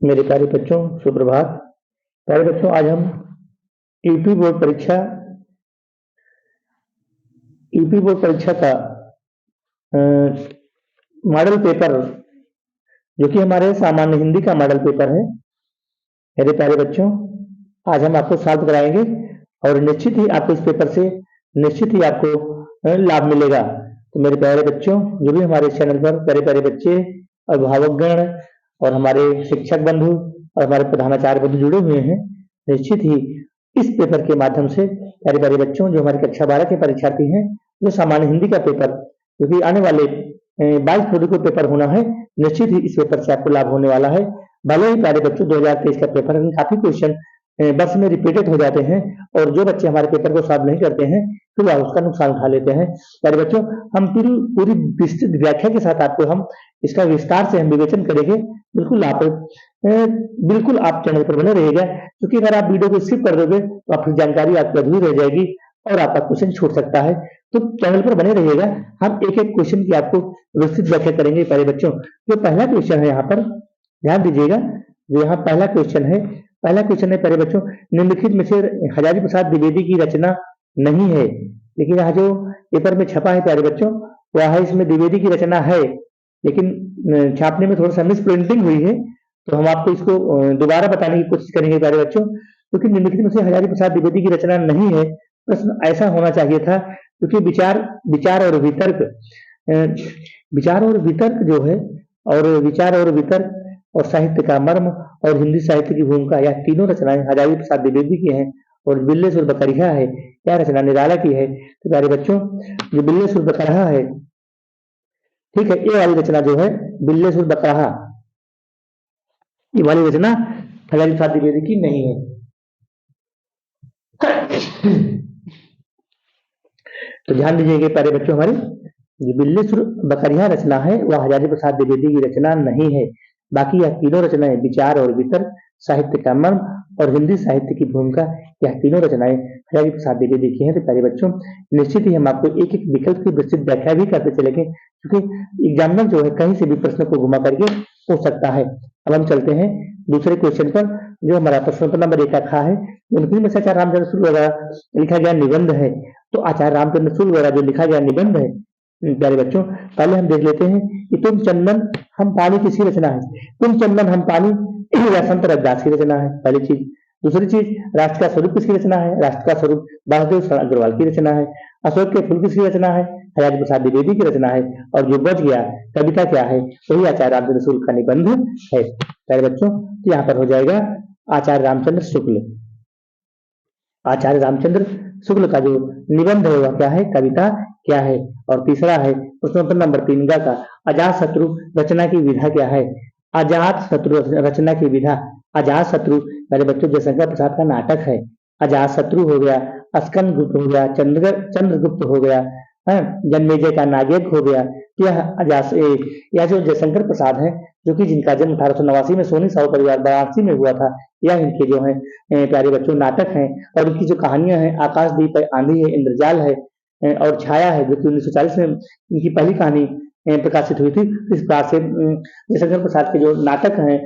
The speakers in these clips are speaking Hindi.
मेरे प्यारे बच्चों, सुप्रभात। प्यारे बच्चों, आज हम यूपी बोर्ड परीक्षा यूपी बोर्ड परीक्षा का मॉडल पेपर, जो कि हमारे सामान्य हिंदी का मॉडल पेपर है, मेरे प्यारे बच्चों, आज हम आपको सॉल्व कराएंगे और निश्चित ही आपको इस पेपर से निश्चित ही आपको लाभ मिलेगा। तो मेरे प्यारे बच्चों, जो भी हमारे चैनल पर प्यारे प्यारे बच्चे, अभिभावकगण और हमारे शिक्षक बंधु और हमारे प्रधानाचार्य बंधु जुड़े हुए हैं, निश्चित ही इस पेपर के माध्यम से प्यारे प्यारे बच्चों, जो हमारे कक्षा 12 के परीक्षार्थी हैं, जो सामान्य हिंदी का पेपर, क्योंकि आने वाले 22 फरवरी को पेपर होना है, निश्चित ही इस पेपर से आपको लाभ होने वाला है। भले ही प्यारे बच्चों 2023 का पेपर है, काफी क्वेश्चन बस में रिपीटेड हो जाते हैं और जो बच्चे हमारे पेपर को सॉल्व नहीं करते हैं फिर वह उसका नुकसान उठा लेते हैं। प्यारे बच्चों, हम पूरी विस्तृत व्याख्या के साथ आपको हम इसका विस्तार से हम विवेचन करेंगे। बिल्कुल आप चैनल पर बने रहिएगा, क्योंकि अगर आप वीडियो को स्किप कर दोगे तो आपकी जानकारी आपकी अधूरी रह जाएगी और आपका क्वेश्चन छूट सकता है। तो चैनल पर बने रहिएगा, हम एक एक क्वेश्चन की आपको विस्तृत व्याख्या करेंगे। प्यारे बच्चों, जो पहला क्वेश्चन है, यहाँ पर ध्यान दीजिएगा, जो यहाँ पहला क्वेश्चन है प्यारे बच्चों, निम्नलिखित में से हजारी प्रसाद द्विवेदी की रचना नहीं है। लेकिन यहाँ जो पेपर में छपा है प्यारे बच्चों, वह है इसमें द्विवेदी की रचना है, लेकिन छापने में थोड़ा सा मिस प्रिंटिंग हुई है, तो हम आपको इसको दोबारा बताने की कोशिश करेंगे प्यारे बच्चों। क्योंकि निम्नलिखित में से हजारी प्रसाद द्विवेदी की रचना नहीं है, प्रश्न ऐसा होना चाहिए था, क्योंकि विचार और वितर्क जो है, और विचार और वितर्क और साहित्य का मर्म और हिंदी साहित्य की भूमिका, यह तीनों रचनाएं हजारी प्रसाद द्विवेदी की हैं। और बिल्लेसुर बकरिया है, यह रचना निराला की है। तो प्यारे बच्चों, जो बिल्लेसुर बकरिया है, ठीक है, ये वाली रचना जो है बिल्लेसुर बकरिया, ये वाली रचना हजारी प्रसाद द्विवेदी की नहीं है। तो ध्यान दीजिएगा प्यारे बच्चों, हमारी जो बिल्लेसुर बकरिया रचना है वह हजारी प्रसाद द्विवेदी की रचना नहीं है। बाकी यह तीनों रचनाएं विचार और वितर्क, साहित्य का मर्म और हिंदी साहित्य की भूमिका, यह तीनों रचनाएं हजारी प्रसाद द्विवेदी की हैं। तो प्यारे बच्चों, निश्चित ही हम आपको एक एक विकल्प की विस्तृत व्याख्या भी करते चलेंगे, क्योंकि एग्जामिनर जो है कहीं से भी प्रश्न को घुमा करके पूछ सकता है। अब हम चलते हैं दूसरे क्वेश्चन पर, जो हमारा प्रश्न नंबर 1 रखा है। उनकी में से आचार्य रामचंद्र शुक्ल द्वारा लिखा गया निबंध है। तो आचार्य रामचंद्र शुक्ल द्वारा जो लिखा गया निबंध है प्यारे बच्चों, पहले हम देख लेते हैं कि तुम चंदन हम पानी किसकी रचना है। तुम चंदन हम पानी संत रविदास की रचना है, पहली चीज। दूसरी चीज, राष्ट्र का स्वरूप किसकी रचना है। राष्ट्र का स्वरूप वासुदेव शरण अग्रवाल की रचना है। अशोक के फूल किसकी रचना है। हजारी प्रसाद द्विवेदी की रचना है। और जो बच गया कविता क्या है, वही आचार्य रामचंद्र शुक्ल का निबंध है। प्यारे बच्चों, तो यहाँ पर हो जाएगा आचार्य रामचंद्र शुक्ल। आचार्य रामचंद्र शुक्ल का जो निबंध है वह क्या है, कविता क्या है। और तीसरा है प्रश्न नंबर 3 का अजात शत्रु रचना की विधा क्या है। अजात शत्रु रचना की विधा, अजात शत्रु मेरे बच्चों जयशंकर प्रसाद का नाटक है। अजात शत्रु हो गया, स्कंद गुप्त हो गया, चंद्रगुप्त हो गया, जन्मेजय का नागेक हो गया। यह जो जयशंकर प्रसाद है, जो कि जिनका जन्म 1889 में सोनी साहू परिवार वाराणसी में हुआ था, यह इनके जो है प्यारे बच्चों नाटक हैं। और इनकी जो कहानियां हैं, आकाशदीप है, आंधी है, इंद्रजाल है और छाया है, जो कि 1940 में इनकी पहली कहानी प्रकाशित हुई थी। इस प्रकार से जयशंकर प्रसाद के जो नाटक हैं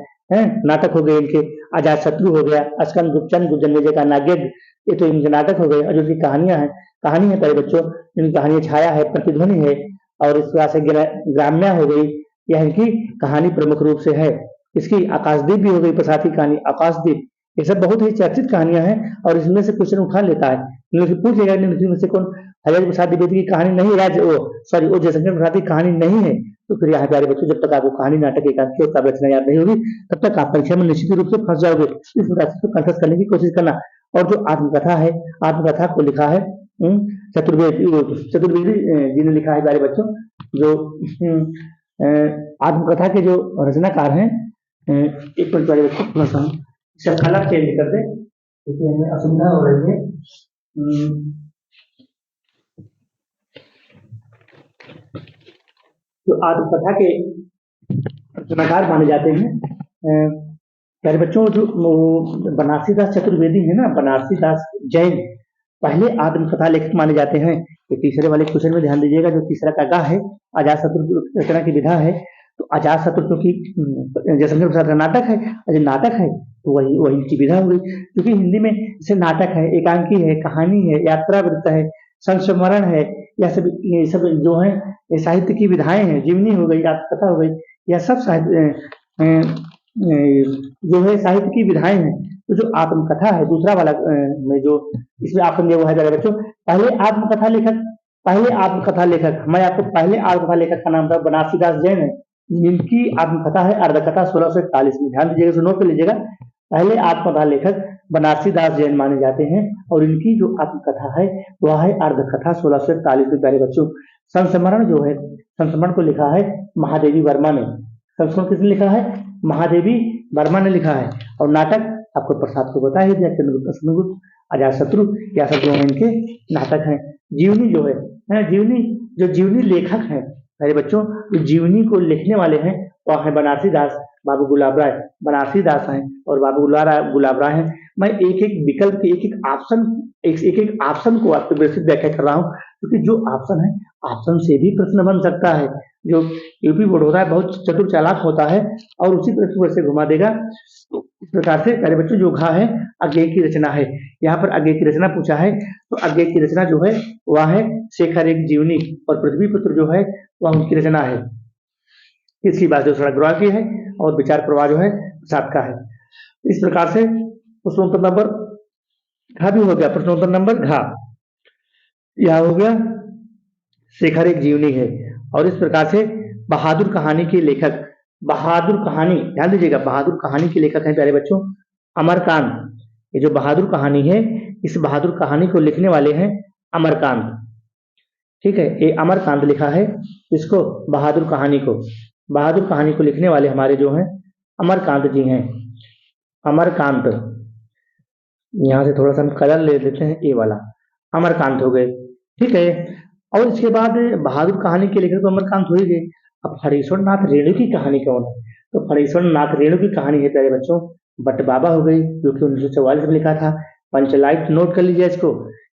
नाटक हो गए इनके, अजात शत्रु हो गया, स्कंद गुप्त, जन्मेजय का नागेक, ये तो इनके नाटक हो गए। और जो इनकी कहानियां हैं, कहानी है प्यारे बच्चों, इनकी कहानी छाया है, प्रतिध्वनि है, और इस प्रकार से ग्राम्या हो गई, यह इनकी कहानी प्रमुख रूप से है। इसकी आकाशदीप भी हो गई, प्रसाद की कहानी आकाशदीप, ये सब बहुत ही चर्चित कहानियां हैं और इसमें से क्वेश्चन उठा लेता है। पूछ लेगा में से कौन हजारी प्रसाद द्विवेदी की कहानी नहीं, वो जयशंकर प्रसाद की कहानी नहीं है। तो फिर यहाँ प्यारे बच्चों, जब तक आपको कहानी, नाटक, एकांकिका रचना याद नहीं होगी, तब तक आप परीक्षा में निश्चित रूप से फंस जाओगे। इस राशि को कंठस्थ करने की कोशिश करना। और जो आत्मकथा है, आत्मकथा को लिखा है चतुर्वेदी जी ने लिखा है प्यारे बच्चों। जो आत्मकथा के जो रचनाकार हैं, एक मिनट प्यारे बच्चों, थोड़ा सा सब कलर चेंज कर दे, क्योंकि हमें असुविधा हो रही है। जो आत्मकथा के रचनाकार माने जाते हैं प्यारे बच्चों, जो बनारसी दास चतुर्वेदी है ना, बनारसी दास जैन पहले आत्मकथा लेखक माने जाते हैं। तो तीसरे वाले क्वेश्चन में ध्यान दीजिएगा, जो तीसरा कागा है, अजात शत्रु रचना की विधा है। तो अजातशत्रु क्योंकि जयशंकर प्रसाद का नाटक है, और जो नाटक है तो वही वही की विधा हो गई। क्योंकि हिंदी में जैसे नाटक है, एकांकी है, कहानी है, यात्रा वृत्त है, संस्मरण है, या सब ये सब जो है ये साहित्य की विधाएं हैं, जीवनी हो गई, आत्मकथा हो गई, यह सब साहित्य जो है साहित्य की विधाएं हैं। तो जो आत्मकथा है दूसरा वाला में जो इसमें ऑप्शन दिया हुआ है प्यारे बच्चों, पहले आत्मकथा लेखक मैं आपको पहले आत्मकथा लेखक का नाम था बनारसी दास जैन है, जिनकी आत्मकथा है अर्धकथा 1641 में, ध्यान दीजिएगा, नोट कर लीजिएगा। पहले आत्मकथा लेखक बनारसी दास जैन माने जाते हैं और इनकी जो आत्मकथा है वह है अर्धकथा 1641 में प्यारे बच्चों। संस्मरण जो है, संस्मरण को लिखा है महादेवी वर्मा ने। संस्मरण किसने लिखा है? महादेवी वर्मा ने लिखा है। और नाटक आपको प्रसाद को बता ही दिया, चंद्रगुप्त, अजातशत्रु, या सब जो है इनके नाटक हैं। जीवनी जो है जीवनी, जो जीवनी लेखक हैं मेरे बच्चों, जो जीवनी को लिखने वाले हैं वह है बनारसी दास बाबू गुलाब राय, बनारसी दास हैं और बाबू गुलाब राय हैं। मैं एक एक विकल्प के एक एक ऑप्शन को आपको विस्तृत व्याख्या कर रहा हूँ, क्योंकि जो ऑप्शन है ऑप्शन से भी प्रश्न बन सकता है। जो यूपी बोर्ड होता है बहुत चतुर चालाक होता है और उसी प्रश्न को ऐसे घुमा देगा। तो इस प्रकार से प्यारे बच्चों जो घा है अज्ञेय की रचना है, यहाँ पर अज्ञेय की रचना पूछा है, तो अज्ञेय की रचना जो है वह है शेखर एक जीवनी, और पृथ्वी पुत्र जो है वह उनकी रचना है। इसकी बात जो सड़क की है और विचार प्रवाह जो है प्रसाद का है। इस प्रकार से प्रश्नोत्तर नंबर घा भी हो गया। प्रश्नोत्तर नंबर घा यह हो गया शेखर एक जीवनी है। और इस प्रकार से बहादुर कहानी के लेखक, बहादुर कहानी ध्यान दीजिएगा, बहादुर कहानी के लेखक हैं प्यारे बच्चों अमरकांत। ये जो बहादुर कहानी है, इस बहादुर कहानी को लिखने वाले हैं अमरकांत। ठीक है, ये अमरकांत लिखा है इसको, बहादुर कहानी को लिखने वाले हमारे जो हैं अमरकांत जी हैं। अमरकांत, यहाँ से थोड़ा सा हम कलर ले लेते हैं, ये वाला अमरकांत हो गए। ठीक है, और इसके बाद बहादुर कहानी के लेखक तो अमरकांत हो ही गए। अब फणीश्वर नाथ रेणु की कहानी कौन है? तो फणीश्वर नाथ रेणु की कहानी है प्यारे बच्चों बट बाबा हो गई, जो कि 1944 में लिखा था। पंचलाइट नोट कर लीजिए इसको,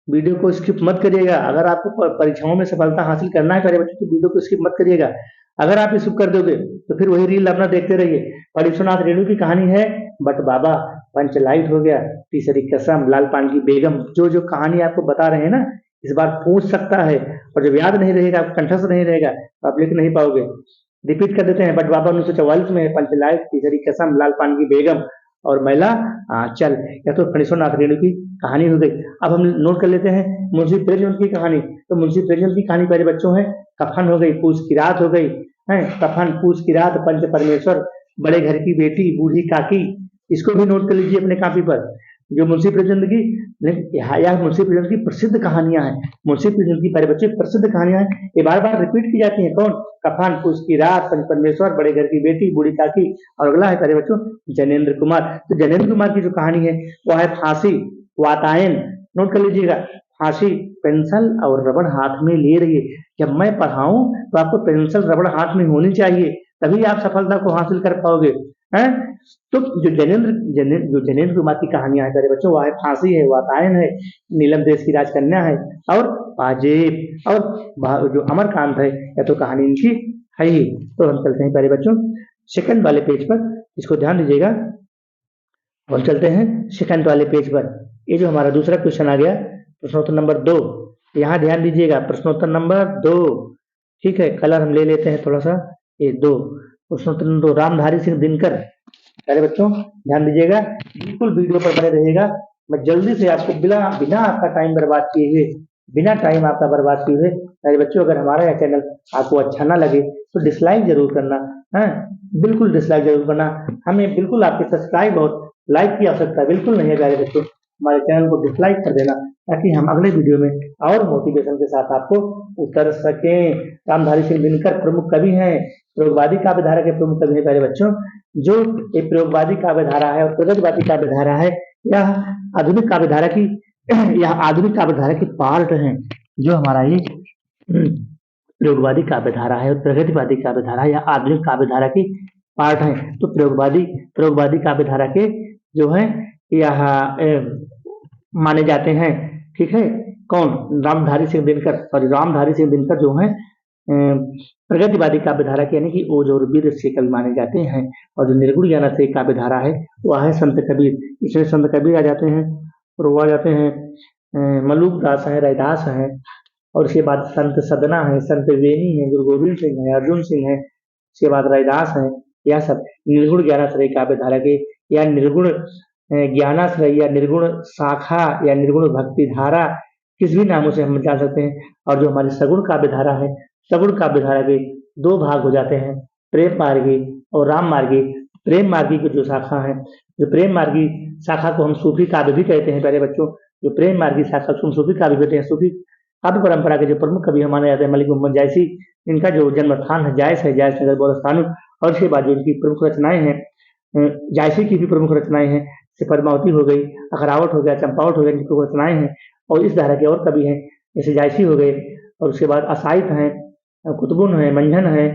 वीडियो को स्किप मत करिएगा। अगर आपको परीक्षाओं में सफलता हासिल करना है प्यारे बच्चों तो वीडियो को स्किप मत करिएगा। अगर आप स्किप कर दोगे तो फिर वही रील अपना देखते रहिए। फणीश्वर नाथ रेणु की कहानी है बट बाबा, पंचलाइट हो गया, तीसरी कसम, लाल पान की बेगम। जो जो कहानी आपको बता रहे हैं ना, इस बार पूछ सकता है, और जब याद नहीं रहेगा, कंठस्थ नहीं रहेगा तो आप लिख नहीं पाओगे। रिपीट कर देते हैं, बट बाबा 1944 में, पंचलाइट, तीसरी कसम, लाल पान की बेगम और मैला चल। या तो फणीश्वर नाथ रेणु की कहानी हो गई। अब हम नोट कर लेते हैं मुंशी प्रेमचंद की कहानी। तो मुंशी प्रेमचंद की कहानी प्यारे बच्चों है कफन हो गई, पूछ की रात हो गई है, कफन, पूछ की रात, पंच परमेश्वर, बड़े घर की बेटी, बूढ़ी काकी। इसको भी नोट कर लीजिए अपने कॉपी पर। जो मुंशी प्रेमचंद की, यह मुंशी प्रेमचंद की प्रसिद्ध कहानियां हैं। मुंशी प्रेमचंद की प्यारे बच्चे प्रसिद्ध कहानियां हैं, ये बार बार रिपीट की जाती हैं। कौन? कफन, पूछ की रात, पंच परमेश्वर, बड़े घर की बेटी, बूढ़ी काकी। और अगला है प्यारे बच्चों जनेन्द्र कुमार। तो जनेन्द्र कुमार की जो कहानी है वह है फांसी, वातायन। नोट कर लीजिएगा, फांसी, पेंसिल और रबड़ हाथ में ले रहिए। जब मैं पढ़ाऊं तो आपको पेंसिल रबड़ हाथ में होनी चाहिए, तभी आप सफलता को हासिल कर पाओगे। हैं? तो जो जनेन्द्र कुमार की कहानियां हैं प्यारे बच्चों, वह है फांसी है, वातायन है, नीलम देश की राजकन्या है और पाजेब। और जो अमरकांत है या तो कहानी इनकी है ही। तो हम चलते हैं प्यारे बच्चों सेकंड वाले पेज पर, इसको ध्यान दीजिएगा। हम चलते हैं सेकंड वाले पेज पर। ये जो हमारा दूसरा क्वेश्चन आ गया प्रश्नोत्तर नंबर 2, यहाँ ध्यान दीजिएगा, प्रश्नोत्तर नंबर 2। ठीक है, कलर हम ले लेते हैं थोड़ा सा, ये 2 प्रश्नोत्तर नंबर 2, रामधारी सिंह दिनकर। अरे बच्चों ध्यान दीजिएगा, बिल्कुल वीडियो पर बने रहिएगा। मैं जल्दी से आपको बिना आपका टाइम बर्बाद किए हुए, बिना टाइम आपका बर्बाद किए हुए, अरे बच्चों अगर हमारा यह चैनल आपको अच्छा ना लगे तो डिसलाइक जरूर करना है, बिल्कुल डिसलाइक जरूर करना। हमें बिल्कुल आपके सब्सक्राइब और लाइक की आवश्यकता बिल्कुल नहीं है प्यारे बच्चों। हमारे चैनल को डिसलाइक कर देना ताकि हम अगले वीडियो में और मोटिवेशन के साथ आपको उतर सकें। रामधारी सिंह दिनकर प्रमुख कवि हैं, प्रयोगवादी काव्यधारा के प्रमुख कवि हैं प्यारे बच्चों। जो एक प्रयोगवादी काव्यधारा है और प्रगतिवादी काव्यधारा है, यह आधुनिक काव्यधारा की पार्ट हैं। जो हमारा ये प्रयोगवादी काव्यधारा है और प्रगतिवादी काव्यधारा या आधुनिक काव्यधारा की पार्ट है। तो प्रयोगवादी काव्यधारा के जो है यह माने जाते हैं। ठीक है, कौन? रामधारी सिंह दिनकर जो है प्रगतिवादी काव्य धारा के यानी कि ओज और वीर से कवि माने जाते हैं। और जो निर्गुण ज्ञान से काव्य धारा है वह है संत कबीर। इसमें संत कबीर आ जाते हैं और वो आ जाते हैं मलूक दास हैं, रैदास हैं, और उसके बाद संत सदना है, संत वेणी है, गुरु गोविंद सिंह है, अर्जुन सिंह है, उसके बाद रैदास है। यह सब निर्गुण ज्ञानाश्रय काव्य धारा के या निर्गुण ज्ञानाश्रय या निर्गुण शाखा या निर्गुण भक्ति धारा किस भी नामों से हम जान सकते हैं। और जो हमारी सगुण काव्य धारा है, सगुण काव्य धारा के दो भाग हो जाते हैं, प्रेम मार्गी और राम मार्गी। प्रेम मार्गी की जो शाखा है, जो प्रेम मार्गी शाखा को हम सूफी काव्य भी कहते हैं प्यारे बच्चों। जो प्रेम मार्गी शाखा को हम सूफी काव्य कहते हैं। सूफी काव्य परंपरा के जो प्रमुख कवि माने जाते हैं मलिक मोहम्मद जायसी, इनका जो जन्म स्थान है जायस नगर बोलस्तानी। और उसके बाद जो इनकी प्रमुख रचनाएं हैं, जायसी की भी प्रमुख रचनाएं हैं, जैसे पद्मावती हो गई, अखरावट हो गया, चंपावट हो गया, इनकी प्रमुख रचनाएं हैं। और इस धारा के और कवि हैं जैसे जायसी हो गए, और उसके बाद असाइफ हैं, कुतुबुन है, मंझन है,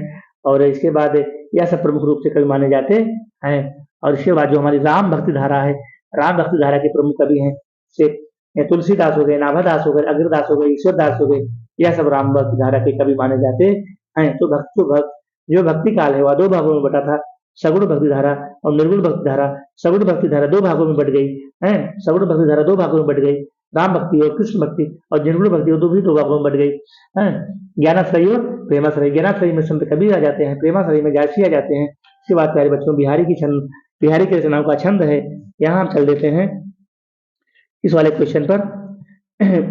और इसके बाद यह सब प्रमुख रूप से कवि माने जाते हैं। और इसके बाद जो हमारी राम भक्ति धारा है, राम भक्ति धारा के प्रमुख कवि हैं से तुलसीदास हो गए, नाभादास हो गए, अग्रदास हो गए, ईश्वरदास हो गए, यह सब राम भक्ति धारा के कवि माने जाते हैं। तो जो भक्ति काल है वह दो भागों में बटा था, सगुण भक्ति धारा और निर्गुण भक्ति धारा। सगुण भक्ति धारा दो भागों में बट गई है, सगुण भक्ति धारा दो भागों में बट गई, राम भक्ति और कृष्ण भक्ति, और निर्गुण भक्ति और दो भागों में बट गई है, ज्ञानाश्रयी और प्रेमाश्रयी। ज्ञानाश्रयी में संत कबीर आ जाते हैं, प्रेमाश्रयी में जायसी आ जाते हैं। इसके बाद प्यारे बच्चों बिहारी की रचनाओं का छंद है। यहाँ हम चल देते हैं इस वाले क्वेश्चन पर।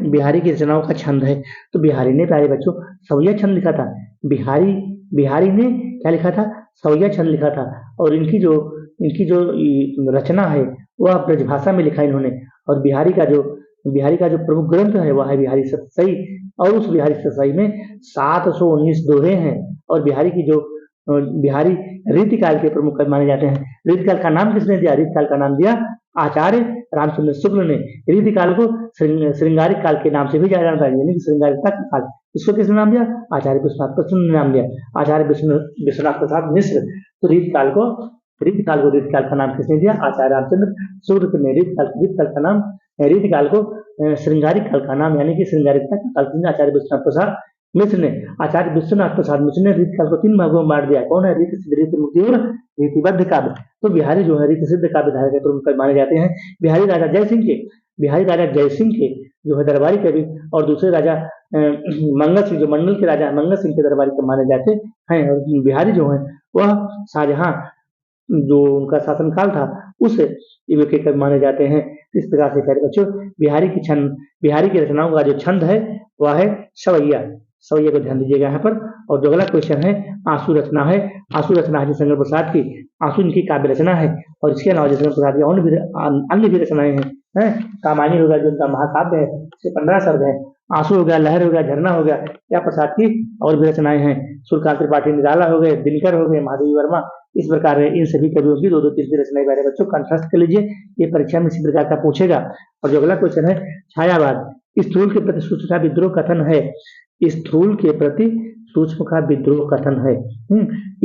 बिहारी की रचनाओं का छंद है, तो बिहारी ने प्यारे बच्चों सवैया छंद लिखा था। बिहारी ने क्या लिखा था? सवैया छंद लिखा था। और इनकी जो रचना है वह ब्रजभाषा में लिखा इन्होंने। और बिहारी का जो प्रमुख ग्रंथ है वह है बिहारी सतसई। और उस बिहारी सतसई में 719 दोहे हैं। और बिहारी रीतिकाल के प्रमुख कवि माने जाते हैं। रीतिकाल का नाम किसने दिया? रीतिकाल का नाम दिया आचार्य रामचंद्र शुक्ल ने। रीतिकाल को श्रृंगारिक काल के नाम से भी जाना जाता है, यानी कि श्रृंगारिकता का काल। इसको किसने नाम दिया? आचार्य विश्वनाथ प्रसाद ने नाम दिया, आचार्य विश्वनाथ प्रसाद मिश्र। तो रीतिकाल का नाम किसने दिया? आचार्य रामचंद्र शुक्ल ने। रीतिकाल का नाम, रीतिकाल को श्रृंगारिक काल का नाम यानी कि श्रृंगारिकता का काल आचार्य विश्वनाथ प्रसाद मिश्र ने। आचार्य विश्वनाथ प्रसाद मिश्र ने रीतिकाल को 3 भागों में बांट दिया। कौन है? रीति सिद्ध, रीति मुक्ति और रीतिबद्ध काव्य। तो बिहारी जो है रीति सिद्ध काव्य धारा के प्रमुख कवि माने जाते हैं। बिहारी राजा जयसिंह के जो है दरबारी कवि, और दूसरे राजा मंगल सिंह, जो मंडल के राजा मंगल सिंह के दरबारी कवि माने जाते हैं। और बिहारी जो है वह शाहजहां जो उनका शासनकाल था उस युग के कवि माने जाते हैं। इस प्रकार से प्यारे बच्चों बिहारी की रचनाओं का जो छंद है वह है सवैया को ध्यान दीजिएगा यहाँ पर। और जो अगला क्वेश्चन है आंसू रचना है। आंसू रचना है शंकर प्रसाद की। आंसू इनकी काव्य रचना है। और इसके अलावा शंकर प्रसाद की अन्य भी रचनाएं हैं। कामायनी हो गया जो उनका महाकाव्य है, इसके 15 सर्ग है। आंसू हो गया, लहर हो गया, झरना हो गया, या प्रसाद की और भी रचनाएं हैं। सूर्यकांत त्रिपाठी निराला हो गए, दिनकर हो गए, महादेवी वर्मा। इस प्रकार इन सभी कवियों की 2-2, 3 रचनाएं प्यारे बच्चों कंठस्थ कर लीजिए, ये परीक्षा में इसी प्रकार का पूछेगा। और जो अगला क्वेश्चन है छायावाद। स्थूल के प्रति सूक्ष्म का विद्रोह कथन है। स्थूल के प्रति सूक्ष्म का विद्रोह कथन है।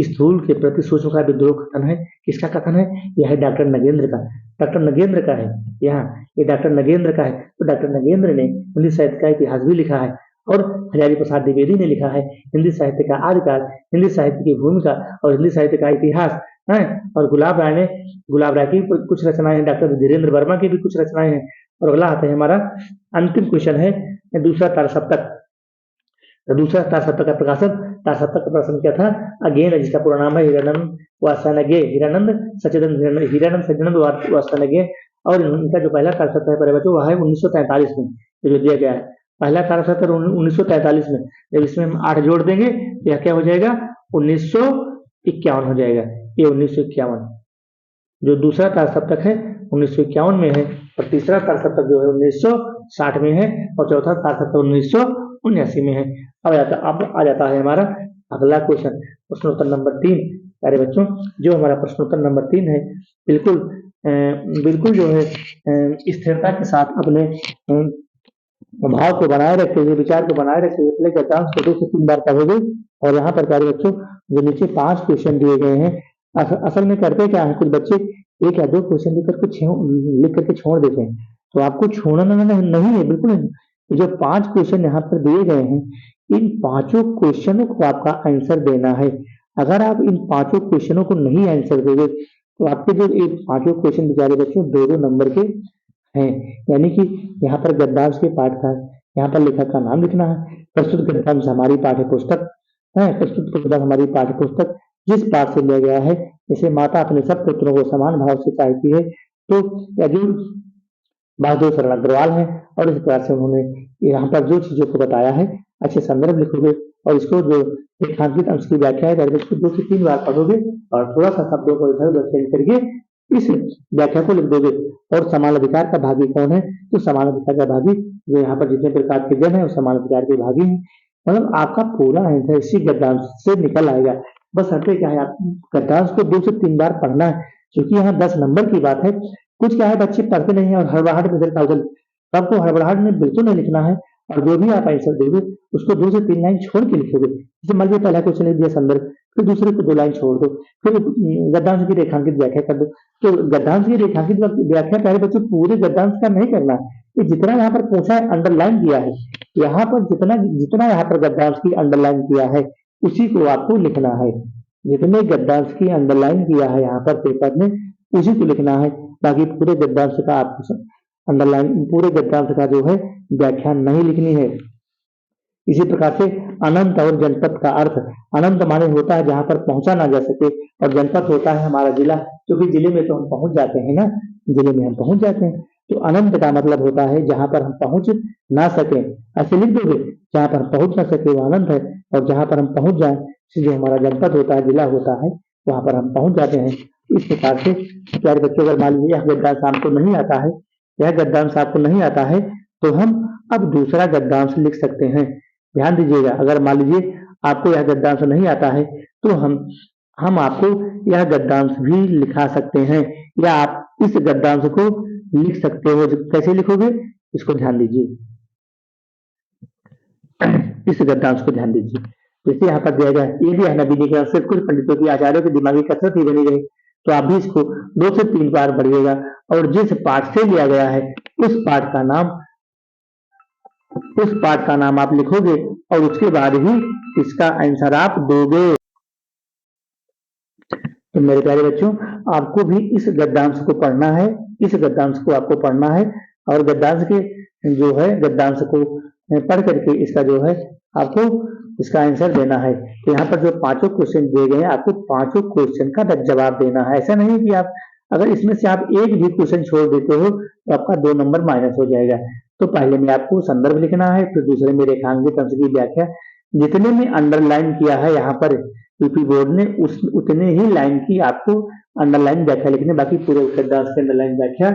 स्थूल के प्रति सूक्ष्म का विद्रोह कथन है। किसका कथन है? यह है डॉक्टर नगेंद्र का। डॉक्टर नगेंद्र का है यहाँ, ये डॉक्टर नगेंद्र का है। तो डॉक्टर नगेंद्र ने हिंदी साहित्य का इतिहास भी लिखा है। और हजारी प्रसाद द्विवेदी ने लिखा है हिंदी साहित्य का आदिकाल, हिंदी साहित्य की भूमिका और हिंदी साहित्य का इतिहास है। और गुलाब राय की कुछ रचनाएं हैं, डॉक्टर धीरेन्द्र वर्मा की भी कुछ रचनाएं हैं। और अगला आता है हमारा अंतिम क्वेश्चन है दूसरा तार सप्तक का प्रकाशन। तार सप्तक का प्रकाशन क्या था? अगेन, जिसका पूरा नाम है हिरानंद वासनागे, हिरानंद सच्चिदानंद वासनागे। और इनका जो पहला तार सप्तक है प्यारे बच्चों वह है 1943 में जो दिया गया है। पहला तार सप्तक 1943 में। जब इसमें हम 8 जोड़ देंगे तो यह क्या हो जाएगा? 1951 हो जाएगा। ये 1951। जो दूसरा तार सप्तक है 1951 में है, और तीसरा तार सप्तक जो है 1960 में है, और चौथा तार सप्तक 1979 में है। अब आ जाता है हमारा अगला क्वेश्चन, प्रश्नोत्तर नंबर 3 प्यारे बच्चों। जो हमारा प्रश्नोत्तर नंबर 3 है बिल्कुल जो है स्थिरता के साथ अपने भाव को बनाए रखते हुए, विचार को बनाए रखते हुए प्ले करता हूँ। 2 से 3 बार पढ़ोगे। और यहाँ पर प्यारे बच्चों जो नीचे 5 क्वेश्चन दिए गए हैं, असल में करते क्या है, कुछ बच्चे 1 या 2 क्वेश्चन लिख करके छोड़ देते हैं। तो आपको छोड़ना नहीं है, बिल्कुल जो 5 क्वेश्चन यहाँ पर दिए गए हैं, इन पांचों क्वेश्चनों को आपका आंसर देना है। अगर आप इन पांचों क्वेश्चनों को नहीं आंसर दोगे तो आपके जो ये पांचों क्वेश्चन बेचारे बच्चों 2-2 नंबर के हैं। यानी कि यहाँ पर गद्यांश के पाठ का यहाँ पर लेखक का नाम लिखना है। प्रस्तुत गद्यांश हमारी पाठ्य पुस्तक है, प्रस्तुत गद्यांश हमारी पाठ्य पुस्तक जिस पाठ से लिया गया है, जैसे माता अपने सब पुत्रों को समान भाव से चाहती है, तो यदि बहादुर शरण अग्रवाल है और इस प्रकार से उन्होंने यहाँ पर जो चीजों को बताया है, अच्छे संदर्भ लिखोगे और इसको जो रेखांकित अंश की व्याख्या है इसको 2 से 3 बार पढ़ोगे और थोड़ा सा शब्दों को इधर उधर चेंज करके इस व्याख्या को लिख दोगे। और समान अधिकार का भागी कौन है? तो समान अधिकार का भागी जो यहाँ पर जितने प्रकार के जन है वो समान अधिकार के भागी हैं। मतलब आपका पूरा आंसर इसी गद्यांश से निकल आएगा। बस हटे क्या है, आप गद्यांश को 2 से 3 बार पढ़ना है, क्योंकि यहाँ 10 नंबर की बात है। कुछ क्या है, बच्चे पढ़ते नहीं है और हड़बड़ाहट में इधर का उधर, आपको हड़बड़ाहट में बिल्कुल नहीं लिखना है और जो भी आप आंसर दोगे उसको 2 से 3 लाइन छोड़ के लिखोगे। जैसे मान लीजिए पहला क्वेश्चन लिख दिया संदर्भ, फिर दूसरे को 2 लाइन छोड़ दो, फिर गद्यांश की रेखांकित व्याख्या कर दो। तो गद्यांश की रेखांकित व्याख्या पहले बच्चों पूरे गद्यांश का नहीं करना है, ये जितना यहाँ पर पूछा है अंडरलाइन किया है, यहाँ पर जितना जितना यहाँ पर गद्यांश की अंडरलाइन किया है उसी को आपको लिखना है। जितने गद्यांश की अंडरलाइन किया है यहाँ पर पेपर में उसी को लिखना है। बाकी पूरे गद्यांश का आपको अंडरलाइन पूरे गद्यांश का जो है व्याख्या नहीं लिखनी है। इसी प्रकार से अनंत और जनपद का अर्थ, अनंत माने होता है जहां पर पहुंचा ना जा सके और जनपद होता है हमारा जिला, क्योंकि जिले में तो हम पहुंच जाते हैं ना, जिले में हम पहुंच जाते हैं। तो अनंत का मतलब होता है जहां पर हम पहुंच ना सके, ऐसे लिख दोगे, जहां पर हम पहुंच ना सके वो अनंत है और जहां पर हम पहुंच जाए जो हमारा जनपद होता है, जिला होता है, वहां पर हम पहुंच जाते हैं। इस प्रकार से प्यारे बच्चों, अगर मान लीजिए यह गद्यांश आपको नहीं आता है, यह गद्यांश आपको नहीं आता है तो हम अब दूसरा गद्यांश लिख सकते हैं। ध्यान दीजिएगा, अगर मान लीजिए आपको यह गद्यांश नहीं आता है तो हम आपको यह गद्यांश भी लिखा सकते हैं, या आप इस गद्यांश को लिख सकते हो। कैसे लिखोगे इसको ध्यान दीजिए, इस गद्यांश को ध्यान दीजिए। जैसे यहाँ पर दिया गया ये भी है, नवीनीकरण से कुछ पंडितों की आचार्यों की दिमागी कसरत ही बनी रही, तो आप भी इसको 2 से 3 बार पढ़िएगा और जिस पाठ से लिया गया है उस पाठ का नाम आप लिखोगे और उसके बाद ही इसका आंसर आप दोगे। तो मेरे प्यारे बच्चों, आपको भी इस गद्यांश को पढ़ना है, इस गद्यांश को आपको पढ़ना है और गद्यांश के जो है गद्यांश को पढ़ करके इसका जो है आपको इसका आंसर देना है। तो यहाँ पर जो 5 क्वेश्चन दिए गए हैं आपको 5 क्वेश्चन का जवाब देना है। ऐसा नहीं कि आप अगर इसमें से आप एक भी क्वेश्चन छोड़ देते हो तो आपका 2 नंबर माइनस हो जाएगा। तो पहले में आपको संदर्भ लिखना है, फिर दूसरे में रेखांकित अंश की व्याख्या, जितने में अंडरलाइन किया है यहाँ पर यूपी बोर्ड ने उतने ही लाइन की आपको अंडरलाइन व्याख्या लिखनी, बाकी पूरे गद्यांश की अंडरलाइन व्याख्या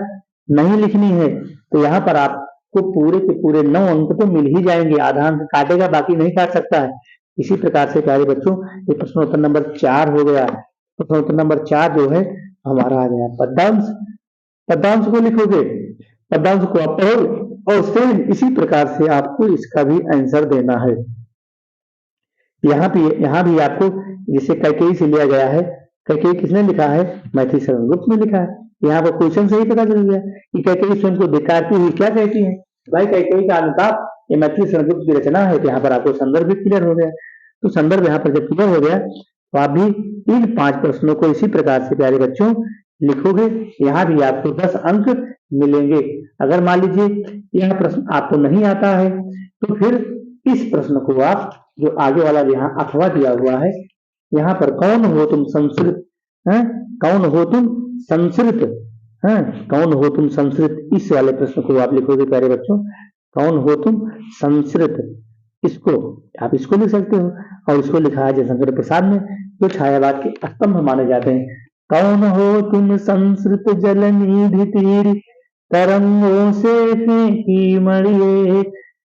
नहीं लिखनी है। तो यहाँ पर आपको पूरे के पूरे 9 अंक तो मिल ही जाएंगे, आधा अंक काटेगा बाकी नहीं काट सकता है। इसी प्रकार से प्यारे बच्चों ये प्रश्नोत्तर नंबर 4 हो गया। प्रश्नोत्तर नंबर 4 जो है हमारा आ गया पद्यांश। पद्यांश को लिखोगे, पद्यांश को आप पढ़ो और सेम इसी प्रकार से आपको इसका भी आंसर देना है। यहाँ भी आपको जिसे कैकेयी से लिया गया है, कैकेयी किसने लिखा है? मैथिली शरण गुप्त ने लिखा है। यहाँ पर क्वेश्चन से ही पता चल गया कि कैकेयी स्वयं को धिक्कारती हुई क्या कहती है। भाई कैकेयी का अनुताप ये मैथिली शरण गुप्त की रचना है। तो यहाँ पर आपको संदर्भ भी क्लियर हो गया। तो संदर्भ यहाँ पर जब क्लियर हो गया तो आप भी इन 5 प्रश्नों को इसी प्रकार से प्यारे बच्चों लिखोगे। यहाँ भी आपको 10 अंक मिलेंगे। अगर मान लीजिए यह प्रश्न आपको नहीं आता है तो फिर इस प्रश्न को आप जो आगे वाला यहाँ अथवा दिया हुआ है, यहाँ पर कौन हो तुम संस्कृत, कौन हो तुम संस्कृत, कौन हो तुम संस्कृत, इस वाले प्रश्न को आप लिखोगे प्यारे बच्चों, कौन हो तुम संस्कृत। इसको आप इसको लिख सकते हो और इसको लिखा है जयशंकर प्रसाद ने, जो छायावाद के स्तंभ माने जाते हैं। कौन हो तुम संस्कृत जल निधि तीर, तरंगों से फेंकी मणिये,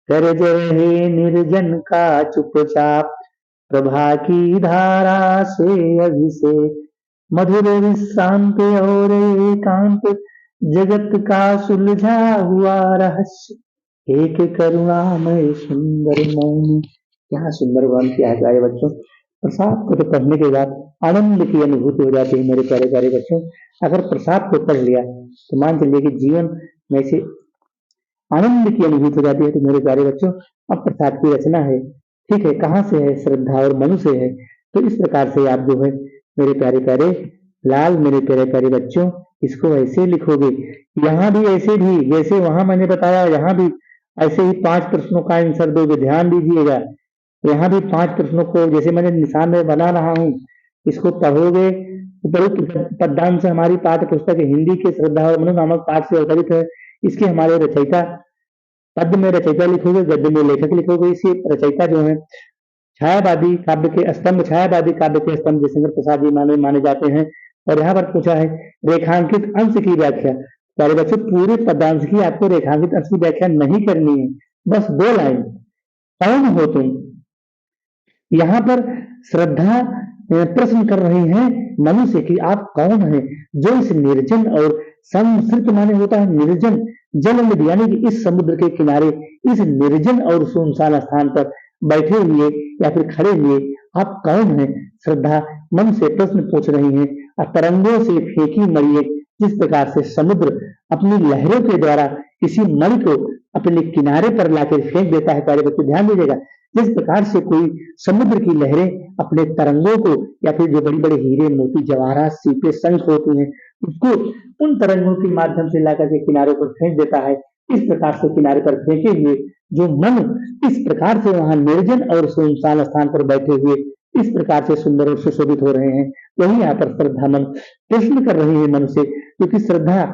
कर रहे निर्जन का चुपचाप, प्रभा की धारा से अभिषेक, मधुर विश्रांत और एकांत, जगत का सुलझा हुआ रहस्य, एक करुणामय सुंदर मौन। क्या सुंदर वर्णन किया है प्यारे बच्चों। प्रसाद को तो पढ़ने के बाद आनंद की अनुभूति हो जाती है मेरे प्यारे प्यारे बच्चों। अगर प्रसाद को पढ़ लिया तो मान चलिए कि जीवन में से आनंद की अनुभूति हो जाती है। तो मेरे प्यारे बच्चों, अब प्रसाद की रचना है, ठीक है, कहाँ से है? श्रद्धा और मनु से है। तो इस प्रकार से आप जो है मेरे प्यारे प्यारे लाल, मेरे प्यारे प्यारे बच्चों, इसको ऐसे लिखोगे, यहाँ भी ऐसे भी जैसे वहां मैंने बताया, यहाँ भी ऐसे ही 5 प्रश्नों का आंसर दोगे, ध्यान दीजिएगा। यहाँ भी 5 प्रश्नों को जैसे मैंने निशान में बना रहा हूँ, इसको पढ़ोगे। उपरोक्त पद्यांश हमारी पाठ्य पुस्तक हिंदी के श्रद्धा और मनु नामक पाठ से अवतरित है। इसके हमारे रचयिता, पद्य में रचयिता लिखोगे, गद्य में लेखक लिखोगे। इसे रचयिता जो है छायावादी काव्य के स्तंभ, छायावादी काव्य के स्तंभ जयशंकर प्रसाद जी माने माने जाते हैं। और यहाँ पर पूछा है रेखांकित अंश की व्याख्या। प्यारे बच्चों, पूरे पदांश की आपको रेखांकित अंश की व्याख्या नहीं करनी है, बस 2 लाइन। कौन हो तुम? यहाँ पर श्रद्धा प्रश्न कर रही है मनुष्य की, आप कौन हैं जो इस निर्जन और संस्कृत माने होता है निर्जन जल में, यानी कि इस समुद्र के किनारे इस निर्जन और सुनसान स्थान पर बैठे हुए या फिर खड़े हुए आप कौन हैं? श्रद्धा मन से प्रश्न पूछ रही है। और तरंगों से फेंकी मणि, जिस प्रकार से समुद्र अपनी लहरों के द्वारा किसी मणि को अपने किनारे पर लाकर फेंक देता है, प्यारे बच्चे ध्यान दीजिएगा, जिस प्रकार से कोई समुद्र की लहरें अपने तरंगों को या फिर जो बड़ी बड़े हीरे मोती जवाहरात सीपे शंख होती हैं उसको उन तरंगों के माध्यम से लाकर के किनारों पर फेंक देता है, इस प्रकार से किनारे पर फेंके हुए जो मन इस प्रकार से वहां निर्जन और सुनसान स्थान पर बैठे हुए इस प्रकार से सुंदर और सुशोभित हो रहे हैं, वही यहाँ पर श्रद्धा मन प्रश्न कर रही है मन से। क्योंकि श्रद्धा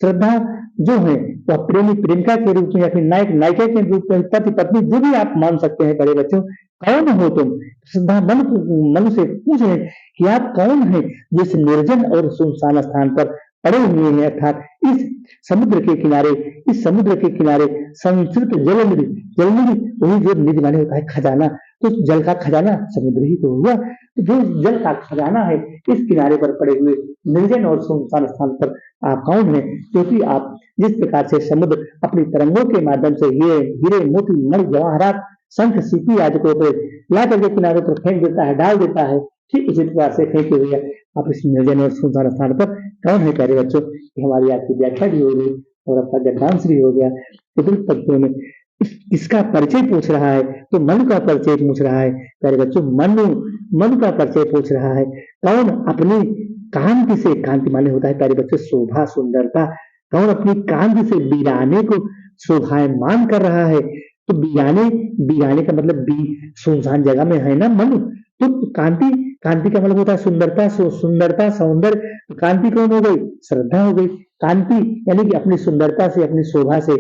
श्रद्धा जो है वह प्रेमी प्रेमिका के रूप में या फिर नायक नायिका के रूप में, पति पत्नी, जो भी आप मान सकते हैं बड़े बच्चों, कौन हो तुम? श्रद्धा मन से पूछ रहे कि आप कौन हैं जो इस निर्जन और सुनसान स्थान पर पड़े हुए हैं, अर्थात इस समुद्र के किनारे, इस समुद्र के किनारे संस्कृत जलनिधि, जलनिधि वही जो निधि माने होता है खजाना, तो जल का खजाना समुद्र ही तो हुआ। तो जो जल का खजाना है इस किनारे पर पड़े हुए निर्जन और सुनसान स्थान पर आप कौन हैं? क्योंकि आप जिस प्रकार से समुद्र अपनी तरंगों के माध्यम से हीरे मोती मणि जवाहरात शंख सीपी आदि को ला करके किनारे पर फेंक देता है, डाल देता है, ठीक इसी प्रकार से फेंके हुए आप इस निर्जन और सुनसान स्थान पर कौन है? प्यारे बच्चों, हमारी आज की व्याख्या भी हो गई और आपका गद्यांश भी हो गया। चतुर्थ पंक्तियों में इसका परिचय पूछ रहा है, तो मन का परिचय पूछ रहा है। प्यारे बच्चों, मन का परिचय पूछ रहा है। कौन अपनी कांति से, कांति माने होता है प्यारे बच्चों शोभा सुंदरता, कौन अपनी कांति से वीराने को शोभायमान कर रहा है? तो वीराने का मतलब सुनसान जगह में है ना मन, तो कांति, कांति का मतलब होता है सुंदरता, सुंदरता सौंदर्य, तो कांति कौन हो गई? श्रद्धा हो गई। कांति यानी कि अपनी सुंदरता से, अपनी शोभा से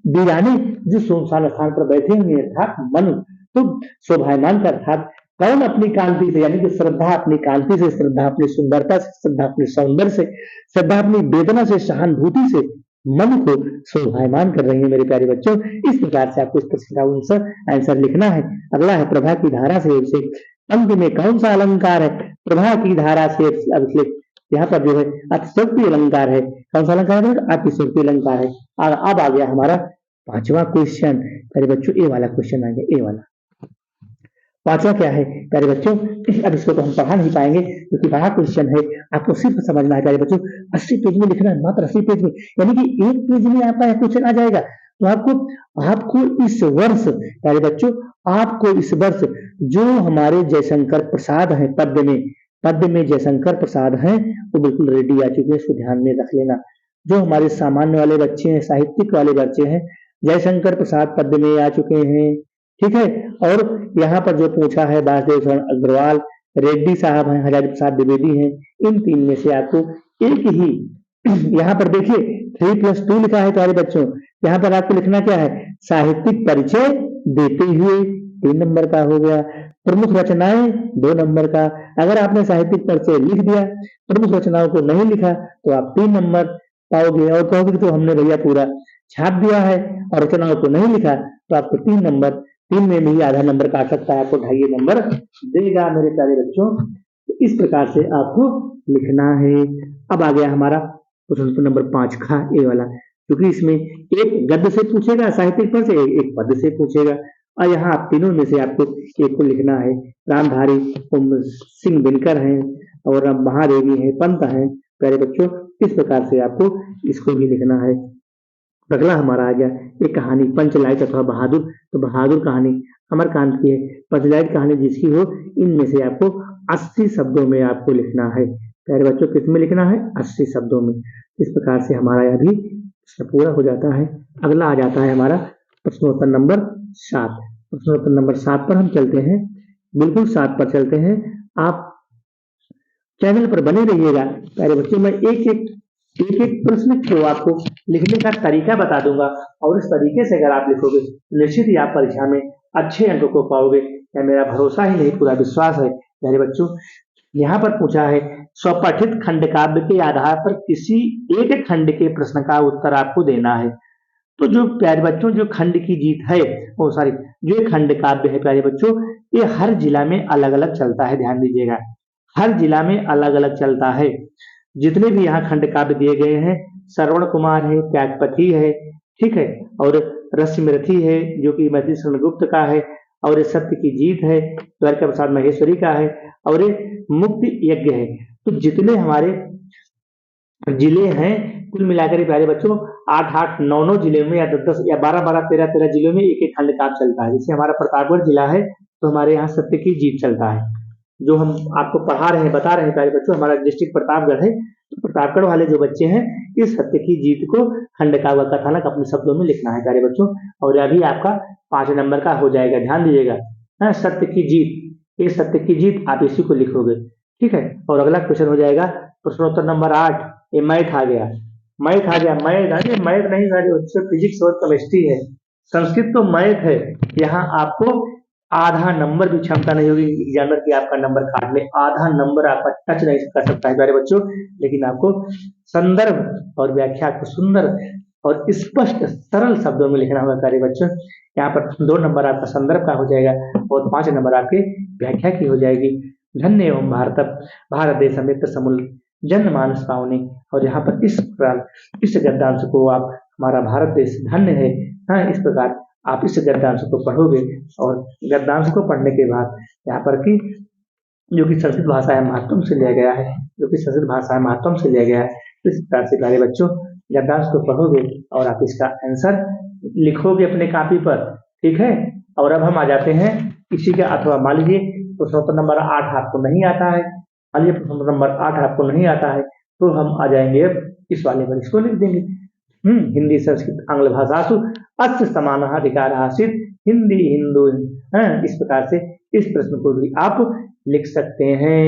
वीराने जो सुनसान स्थान पर बैठे हुए अर्थात मन, तो शोभायमान का अर्थात कौन अपनी कांति से, यानी कि श्रद्धा अपनी कांति से, श्रद्धा अपनी सुंदरता से, श्रद्धा अपने सौंदर्य से, श्रद्धा अपनी वेदना से, सहानुभूति से मन को शोभायमान कर रही है। मेरे प्यारे बच्चों, इस प्रकार से आपको इस प्रश्न का आंसर लिखना है। अगला है प्रभा की धारा से अभिषेक। अंक में कौन सा अलंकार है? प्रभा की धारा से अभिषेक। यहाँ पर जो है अतिशयोक्ति अलंकार है। कौन सा अलंकार है? अतिशयोक्ति अलंकार है। और अब आ गया हमारा 5वां क्वेश्चन। प्यारे बच्चों, ए वाला क्वेश्चन आ गया, ए वाला 5वां क्या है प्यारे बच्चों? अब इसको तो हम पढ़ा नहीं पाएंगे क्योंकि बड़ा क्वेश्चन है, आपको सिर्फ समझना है प्यारे बच्चों। 80 पेज में लिखना है, मात्र 80 पेज में, यानी कि एक पेज में आपका क्वेश्चन आ जाएगा। तो आपको इस वर्ष प्यारे बच्चों, आपको इस वर्ष जो हमारे जयशंकर प्रसाद है पद्य में जयशंकर प्रसाद हैं वो बिल्कुल रेडी आ चुके हैं, इसको ध्यान में रख लेना। जो हमारे सामान्य वाले बच्चे हैं, साहित्यिक वाले बच्चे हैं, जयशंकर प्रसाद पद्य में आ चुके हैं, ठीक है। और यहाँ पर जो पूछा है वासुदेव शरण अग्रवाल, रेड्डी साहब हैं, हजारी प्रसाद द्विवेदी हैं, इन 3 में से आपको एक ही, यहाँ पर देखिए 3+2 लिखा है प्यारे बच्चों। यहाँ पर आपको लिखना क्या है? साहित्यिक परिचय देते हुए 3 नंबर का हो गया, प्रमुख रचनाएं 2 नंबर का। अगर आपने साहित्यिक परिचय लिख दिया, प्रमुख रचनाओं को नहीं लिखा तो आप 3 नंबर पाओगे, और कहोगे तो हमने भैया पूरा छाप दिया है और रचनाओं को नहीं लिखा, तो आपको 3 नंबर, 3 में भी आधा नंबर काट सकता है, आपको 2.5 नंबर देगा मेरे प्यारे बच्चों। तो इस प्रकार से आपको लिखना है। अब आ गया हमारा क्वेश्चन नंबर 5 का ए वाला, क्योंकि इसमें एक गद्य से पूछेगा साहित्यिक पर से, एक पद्य से पूछेगा, और यहाँ आप तीनों में से आपको एक को लिखना है। रामधारी सिंह दिनकर हैं और महादेवी हैं, पंत हैं प्यारे बच्चों, इस प्रकार से आपको इसको भी लिखना है। अगला हमारा आ गया एक कहानी पंचलाइट अथवा बहादुर। तो बहादुर कहानी अमरकांत की है। पंचलाइट कहानी जिसकी हो, इनमें से आपको 80 शब्दों में आपको लिखना है। प्यारे बच्चों, किस में लिखना है? 80 शब्दों में। इस प्रकार से हमारा यह भी प्रश्न पूरा हो जाता है। अगला आ जाता है हमारा प्रश्नोत्तर नंबर 7। प्रश्नोत्तर नंबर 7 पर हम चलते हैं, बिल्कुल 7 पर चलते हैं। आप चैनल पर बने रहिएगा। प्यारे बच्चों, मैं एक एक प्रश्न को आपको लिखने का तरीका बता दूंगा, और इस तरीके से अगर आप लिखोगे तो निश्चित ही आप परीक्षा में अच्छे अंकों को पाओगे। यह मेरा भरोसा ही नहीं, पूरा विश्वास है। प्यारे बच्चों, यहाँ पर पूछा है स्वपठित खंड काव्य के आधार पर किसी एक खंड के प्रश्न का उत्तर आपको देना है। तो जो प्यारे बच्चों, जो खंड की जीत है, ओ सॉरी, जो ये खंड काव्य है प्यारे बच्चों, ये हर जिला में अलग अलग चलता है। ध्यान दीजिएगा, हर जिला में अलग अलग चलता है। जितने भी यहाँ खंड काव्य दिए गए हैं, श्रवण कुमार है, त्यागपति है, ठीक है, और रश्मिरथी है जो कि मति गुप्त का है, और ये सत्य की जीत है द्वारका प्रसाद महेश्वरी का है, और ये मुक्ति यज्ञ है। तो जितने हमारे जिले हैं, कुल मिलाकर के प्यारे बच्चों 8-8, 9-9 जिले में, या 10-10 या 12-12, 13-13 जिलों में एक एक खंड काव्य चलता है। जैसे हमारा प्रतापगढ़ जिला है, तो हमारे यहाँ सत्य की जीत चलता है। जो हम आपको पढ़ा रहे हैं, बता रहे हैं प्यारे बच्चों, हमारा डिस्ट्रिक्ट प्रतापगढ़ है। तो प्रतापगढ़ वाले जो बच्चे हैं, इस सत्य की जीत को खंड काव्य कथानक अपने शब्दों में लिखना है प्यारे बच्चों, और यह भी आपका 5 नंबर का हो जाएगा। ध्यान दीजिएगा, हाँ, सत्य की जीत, ये सत्य की जीत, आप इसी को लिखोगे, ठीक है। और अगला क्वेश्चन हो जाएगा प्रश्नोत्तर नंबर 8। ये मैथ आ गया, मैथ आ गया, मैथ आ गया, मैथ नहीं आ गया, उससे फिजिक्स और केमिस्ट्री है। संस्कृत तो मैथ है। यहाँ आपको आधा नंबर भी क्षमता नहीं होगी एग्जामिनर की आपका नंबर काट ले, आधा नंबर आपका टच नहीं कर सकता है प्यारे बच्चों। लेकिन आपको संदर्भ और व्याख्या को सुंदर और स्पष्ट सरल शब्दों में लिखना होगा प्यारे बच्चों। यहाँ पर 2 नंबर आपका संदर्भ का हो जाएगा, और 5 नंबर आपके व्याख्या की हो जाएगी। धन्य एवं भारत, भारत देश अमृत समूल जनमानस पावनी। और यहाँ पर इस प्रकार इस गद्यांश को आप, हमारा भारत देश धन्य है, हाँ, इस प्रकार आप इस गद्यांश को पढ़ोगे, और गद्यांश को पढ़ने के बाद यहाँ पर की जो कि संस्कृत भाषा है महत्तम से लिया गया है, जो कि संस्कृत भाषा है महत्तम से लिया गया है, तो इस प्रकार से प्यारे बच्चों गद्यांश को पढ़ोगे और आप इसका आंसर लिखोगे अपने कॉपी पर, ठीक है। और अब हम आ जाते हैं इसी का, अथवा मान लीजिए प्रश्नोत्तर नंबर 8 आपको नहीं आता है, मान लीजिए प्रश्नोत्तर नंबर 8 आपको नहीं आता है, तो हम आ जाएंगे अब इस वाले पर, इसको लिख देंगे। हिंदी संस्कृत आंग्ल भाषासु अस्य समानः अधिकारः आसीत्, हिंदी हिंदू, इस प्रकार से इस प्रश्न को भी आप लिख सकते हैं।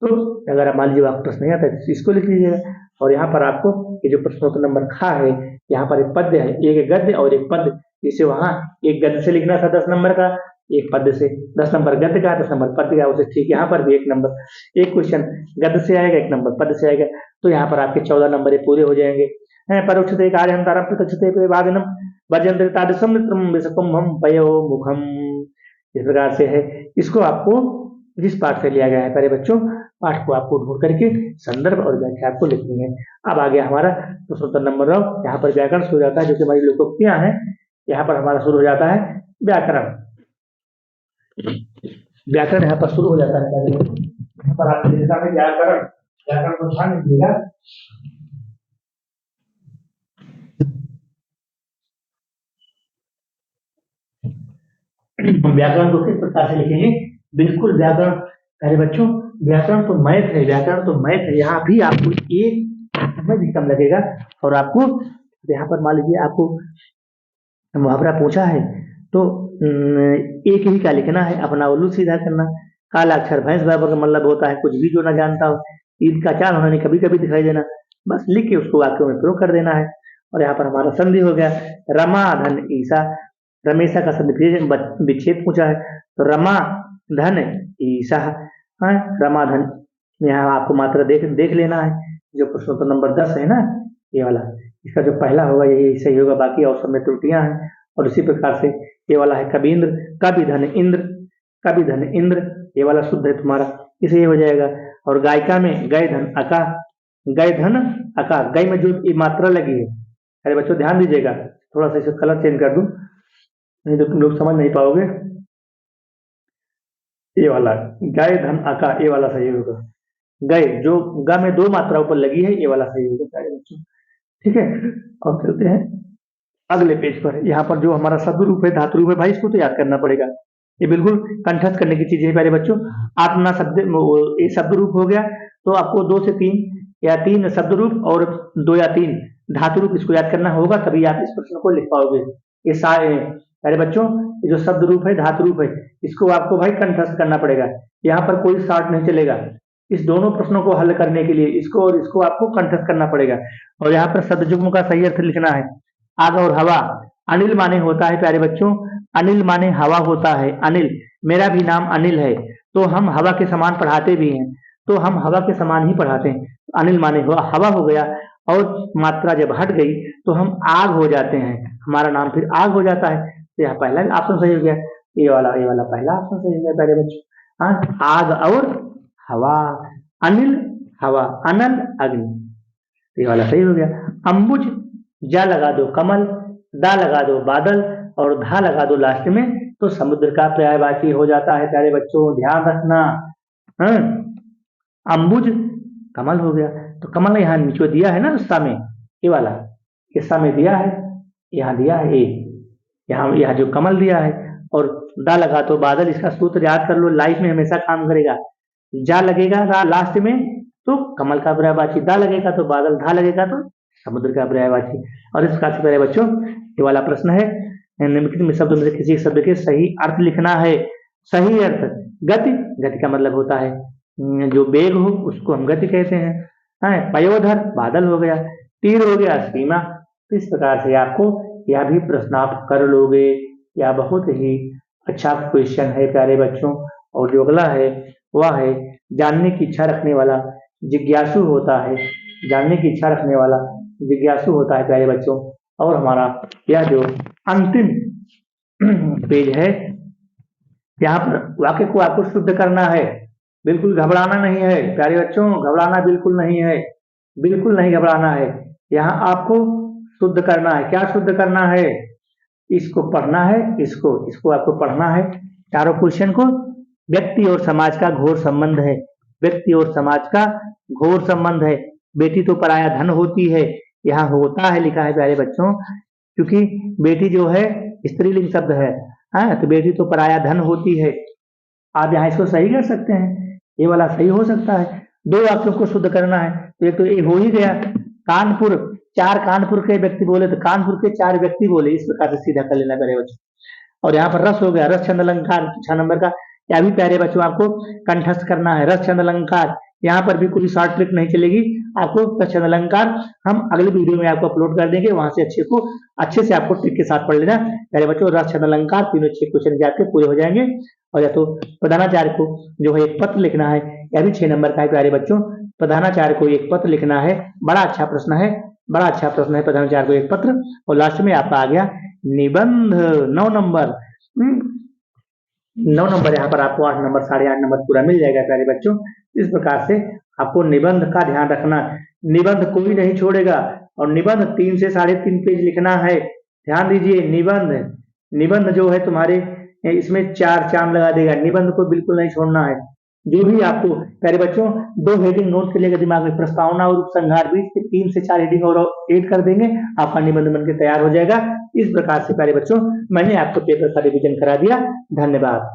तो अगर मान लीजिए आपको प्रश्न नहीं आता है तो इसको लिख लीजिएगा। और यहाँ पर आपको ये जो प्रश्नोत्तर नंबर खा है, यहाँ पर एक पद्य है, एक गद्य और एक पद्य। जैसे वहाँ एक गद्य से लिखना था 10 नंबर का, एक पद्य से 10 नंबर गद्य का, 10 नंबर पद्य का, उसे ठीक यहाँ पर भी 1 नंबर, एक क्वेश्चन गद्य से आएगा, 1 नंबर पद्य से आएगा, तो यहाँ पर आपके 14 नंबर ये पूरे हो जाएंगे। परोक्षते कार्यहंतारं प्रत्यक्षते प्रतिपादनम वज्रंत्र तादृशम मित्रम विषकुंभम पयो मुखम। इस प्रकार से है। इसको आपको जिस पाठ से लिया गया है प्यारे बच्चों, पाठ को आपको ढूंढ करके संदर्भ और व्याख्या आपको लिखनी है। अब आ गया हमारा प्रश्नोत्तर नंबर 9। यहाँ पर व्याकरण शुरू हो जाता है, जो कि हमारी लोकोक्तियां हैं। यहाँ पर हमारा शुरू हो जाता है व्याकरण। व्याकरण यहाँ पर शुरू हो जाता है, यहाँ पर आपको लिखना है व्याकरण। व्याकरण को ध्यान दीजिएगा। व्याकरण को किस प्रकार से लिखेंगे? बिल्कुल व्याकरण, पहले बच्चों व्याकरण तो मैथ है, व्याकरण तो मैथ है। यहाँ भी आपको एक समय भी कम लगेगा, और आपको यहाँ पर मान लीजिए आपको मुहावरा पूछा है, तो एक ही का लिखना है, अपना उल्लू सीधा करना। काला अक्षर भैंस बराबर का मतलब होता है कुछ भी जो ना जानता हो, ईद का चाल होना नहीं कभी कभी दिखाई देना, बस लिख के उसको वाक्यों में प्रयोग कर देना है। और यहाँ पर हमारा संधि हो गया, रमा धन ईसा, रमेशा का संधि विच्छेद पूछा है, तो रमा धन ईसा, हाँ, रमा धन। यहाँ आपको मात्रा देख लेना है। जो प्रश्नोत्तर नंबर 10 है ना, ये वाला, इसका जो पहला होगा यही सही होगा, बाकी और सब में त्रुटियां हैं। और इसी प्रकार से ये वाला है कबींद्र, कवि धन इंद्र, कवि धन इंद्र, ये वाला शुद्ध है तुम्हारा, इसे ये हो जाएगा। और गायिका में गय धन अका, गय धन अका, गय में जो मात्रा लगी है, अरे बच्चों ध्यान दीजिएगा, थोड़ा सा इसे कलर चेंज कर दूं, नहीं तो तुम लोग समझ नहीं पाओगे। ये वाला गय धन अका, ये वाला सही होगा। गय जो ग में 2 मात्रा ऊपर लगी है, ये वाला सही होगा सारे बच्चों, ठीक है। और चलते हैं अगले पेज पर यहाँ पर जो हमारा शब्द रूप है, धातु रूप है, भाई इसको तो याद करना पड़ेगा। ये बिल्कुल कंठस्थ करने की चीज है प्यारे बच्चों। आप ना शब्द रूप हो गया तो आपको 2 से 3 या 3 शब्द रूप और 2 या 3 धातु रूप इसको याद करना होगा, तभी आप इस प्रश्न को लिख पाओगे। ये सारे प्यारे बच्चों, ये जो शब्द रूप है, धातु रूप है, इसको आपको भाई कंठस्थ करना पड़ेगा। यहाँ पर कोई शॉर्ट नहीं चलेगा। इस दोनों प्रश्नों को हल करने के लिए इसको और इसको आपको कंठस्थ करना पड़ेगा। और यहाँ पर शब्द युग्म का सही अर्थ लिखना है। आग और हवा, अनिल माने होता है प्यारे बच्चों, अनिल माने हवा होता है। अनिल, मेरा भी नाम अनिल है, तो हम हवा के समान पढ़ाते भी हैं, तो हम हवा के समान ही पढ़ाते हैं। अनिल माने हवा हो गया, और मात्रा जब हट गई तो हम आग हो जाते हैं, हमारा नाम फिर आग हो जाता है। तो यहाँ पहला ऑप्शन सही हो गया, ये वाला पहला ऑप्शन सही हो गया प्यारे बच्चों। हाँ, आग और हवा, अनिल हवा, अनल अग्नि, ये वाला सही हो गया। अंबुज, जा लगा दो कमल, दा लगा दो बादल और धा लगा दो लास्ट में, तो समुद्र का पर्यायवाची हो जाता है प्यारे बच्चों, ध्यान रखना। हाँ, अंबुज कमल हो गया, तो कमल यहाँ नीचे दिया है ना हिस्सा में, ये वाला हिस्सा में दिया है, यहाँ दिया है यहाँ जो कमल दिया है, और दा लगा तो बादल, इसका सूत्र याद कर लो, लाइफ में हमेशा काम करेगा। जा लगेगा लास्ट में तो कमल का पर्यायवाची, दा लगेगा तो बादल, धा लगेगा तो समुद्र का पर्यायवाची। और इस प्रकार से प्यारे बच्चों ये वाला प्रश्न है, निम्नलिखित शब्द में से किसी शब्द के सही अर्थ लिखना है। सही अर्थ, गति, गति का मतलब होता है जो वेग हो उसको हम गति कहते हैं। पयोधर, बादल हो गया, तीर हो गया, सीमा। तो इस प्रकार से आपको यह भी प्रश्न आप कर लोगे, यह बहुत ही अच्छा क्वेश्चन है प्यारे बच्चों। और जो अगला है वह है जानने की इच्छा रखने वाला जिज्ञासु होता है, जानने की इच्छा रखने वाला जिज्ञासु होता है प्यारे बच्चों। और हमारा यह जो अंतिम पेज है, यहाँ पर वाक्य को आपको शुद्ध करना है, बिल्कुल घबराना नहीं है प्यारे बच्चों, घबराना बिल्कुल नहीं है, बिल्कुल नहीं घबराना है। यहाँ आपको शुद्ध करना है। क्या शुद्ध करना है? इसको पढ़ना है, इसको आपको पढ़ना है, चारों क्वेश्चन को। व्यक्ति और समाज का घोर संबंध है, व्यक्ति और समाज का घोर संबंध है। बेटी तो पराया धन होती है, यहाँ होता है लिखा है प्यारे बच्चों, क्योंकि बेटी जो है स्त्रीलिंग शब्द है। तो बेटी तो पराया धन होती है। आप यहाँ इसको सही कर सकते हैं, ये वाला सही हो सकता है। दो वाक्यों को शुद्ध करना है, तो एक तो ये हो ही गया, कानपुर, 4 कानपुर के व्यक्ति बोले तो कानपुर के 4 व्यक्ति बोले, इस प्रकार से सीधा कर लेना प्यारे बच्चों। और यहाँ पर रस हो गया, रस छंद अलंकार 6 नंबर का, या भी प्यारे बच्चों आपको कंठस्थ करना है। रस छंद अलंकार, यहाँ पर भी कोई शॉर्ट ट्रिक नहीं चलेगी आपको। रस छंद अलंकार हम अगले वीडियो में आपको अपलोड कर देंगे, वहां से अच्छे से आपको ट्रिक के साथ पढ़ लेना प्यारे बच्चों। रस छंद अलंकार तीनों 6 क्वेश्चन आपके पूरे हो जाएंगे। और या तो प्रधानाचार्य को जो है एक पत्र लिखना है, यह भी 6 नंबर का है प्यारे बच्चों। प्रधानाचार्य को एक पत्र लिखना है, बड़ा अच्छा प्रश्न है, बड़ा अच्छा प्रश्न है। प्रधानाचार्य को एक पत्र, और लास्ट में आपका आ गया निबंध 9 नंबर। 9 नंबर यहाँ पर आपको 8 नंबर 8.5 नंबर पूरा मिल जाएगा प्यारे बच्चों। इस प्रकार से आपको निबंध का ध्यान रखना, निबंध कोई नहीं छोड़ेगा, और निबंध 3 से 3.5 पेज लिखना है। ध्यान दीजिए, निबंध जो है तुम्हारे इसमें 4 चांद लगा देगा, निबंध को बिल्कुल नहीं छोड़ना है। जो भी आपको प्यारे बच्चों 2 हेडिंग नोट के लिए दिमाग में, प्रस्तावना और उपसंहार, बीच के 3 से 4 हेडिंग और ऐड कर देंगे, आपका निबंध बनकर तैयार हो जाएगा। इस प्रकार से प्यारे बच्चों मैंने आपको पेपर का रिवीजन करा दिया। धन्यवाद।